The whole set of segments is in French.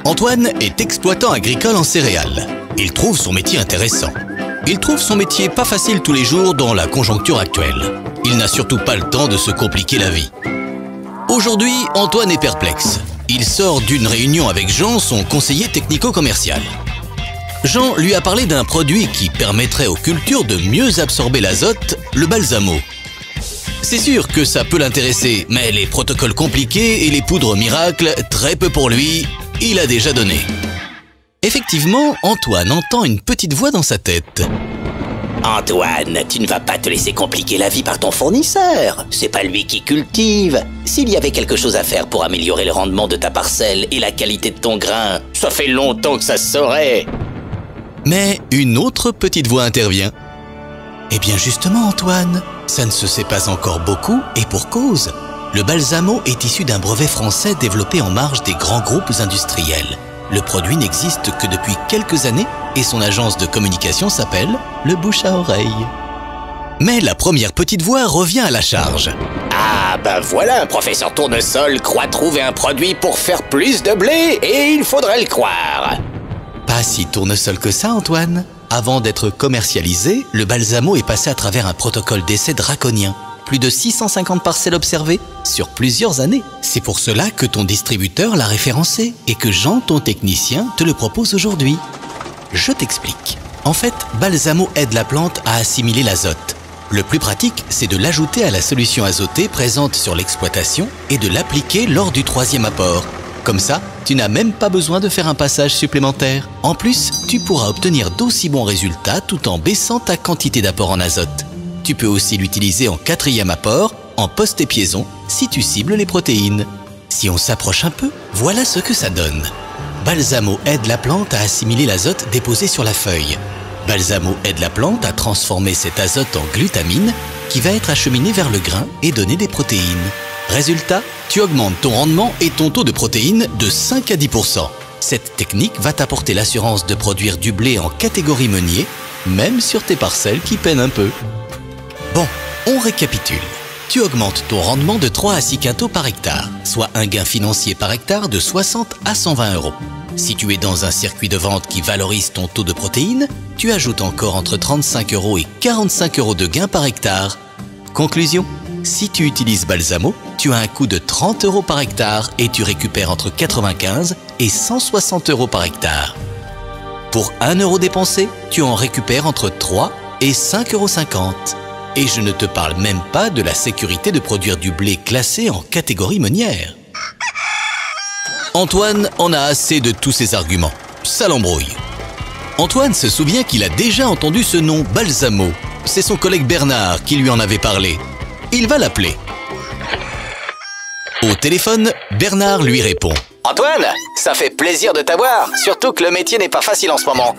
Antoine est exploitant agricole en céréales. Il trouve son métier intéressant. Il trouve son métier pas facile tous les jours dans la conjoncture actuelle. Il n'a surtout pas le temps de se compliquer la vie. Aujourd'hui, Antoine est perplexe. Il sort d'une réunion avec Jean, son conseiller technico-commercial. Jean lui a parlé d'un produit qui permettrait aux cultures de mieux absorber l'azote, le balsamo. C'est sûr que ça peut l'intéresser, mais les protocoles compliqués et les poudres miracles, très peu pour lui, il a déjà donné. Effectivement, Antoine entend une petite voix dans sa tête. Antoine, tu ne vas pas te laisser compliquer la vie par ton fournisseur. C'est pas lui qui cultive. S'il y avait quelque chose à faire pour améliorer le rendement de ta parcelle et la qualité de ton grain, ça fait longtemps que ça se saurait. Mais une autre petite voix intervient. Eh bien justement Antoine, ça ne se sait pas encore beaucoup et pour cause. Le balsamo est issu d'un brevet français développé en marge des grands groupes industriels. Le produit n'existe que depuis quelques années et son agence de communication s'appelle le bouche à oreille. Mais la première petite voix revient à la charge. Ah ben voilà, un professeur Tournesol croit trouver un produit pour faire plus de blé et il faudrait le croire. Pas si tournesol que ça Antoine. Avant d'être commercialisé, le balsamo est passé à travers un protocole d'essai draconien. Plus de 650 parcelles observées sur plusieurs années. C'est pour cela que ton distributeur l'a référencé et que Jean, ton technicien, te le propose aujourd'hui. Je t'explique. En fait, balsamo aide la plante à assimiler l'azote. Le plus pratique, c'est de l'ajouter à la solution azotée présente sur l'exploitation et de l'appliquer lors du 3e apport. Comme ça, tu n'as même pas besoin de faire un passage supplémentaire. En plus, tu pourras obtenir d'aussi bons résultats tout en baissant ta quantité d'apport en azote. Tu peux aussi l'utiliser en 4e apport, en post-épiaison, si tu cibles les protéines. Si on s'approche un peu, voilà ce que ça donne. Balsamo aide la plante à assimiler l'azote déposé sur la feuille. Balsamo aide la plante à transformer cet azote en glutamine qui va être acheminé vers le grain et donner des protéines. Résultat, tu augmentes ton rendement et ton taux de protéines de 5 à 10%. Cette technique va t'apporter l'assurance de produire du blé en catégorie meunier, même sur tes parcelles qui peinent un peu. Bon, on récapitule. Tu augmentes ton rendement de 3 à 6 quintaux par hectare, soit un gain financier par hectare de 60 à 120 €. Si tu es dans un circuit de vente qui valorise ton taux de protéines, tu ajoutes encore entre 35 € et 45 € de gain par hectare. Conclusion, si tu utilises Balsamo, tu as un coût de 30 € par hectare et tu récupères entre 95 et 160 € par hectare. Pour 1 € dépensé, tu en récupères entre 3 et 5,50 €. Et je ne te parle même pas de la sécurité de produire du blé classé en catégorie meunière. Antoine en a assez de tous ces arguments. Ça l'embrouille. Antoine se souvient qu'il a déjà entendu ce nom Balsamo. C'est son collègue Bernard qui lui en avait parlé. Il va l'appeler. Au téléphone, Bernard lui répond. Antoine, ça fait plaisir de t'avoir, surtout que le métier n'est pas facile en ce moment.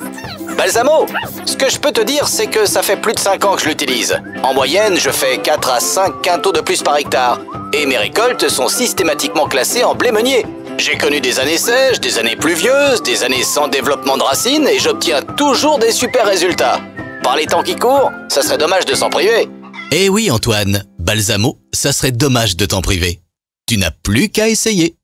Balsamo, ce que je peux te dire, c'est que ça fait plus de 5 ans que je l'utilise. En moyenne, je fais 4 à 5 quintaux de plus par hectare. Et mes récoltes sont systématiquement classées en blé meunier. J'ai connu des années sèches, des années pluvieuses, des années sans développement de racines et j'obtiens toujours des super résultats. Par les temps qui courent, ça serait dommage de s'en priver. Eh oui Antoine, Balsamo, ça serait dommage de t'en priver. Tu n'as plus qu'à essayer.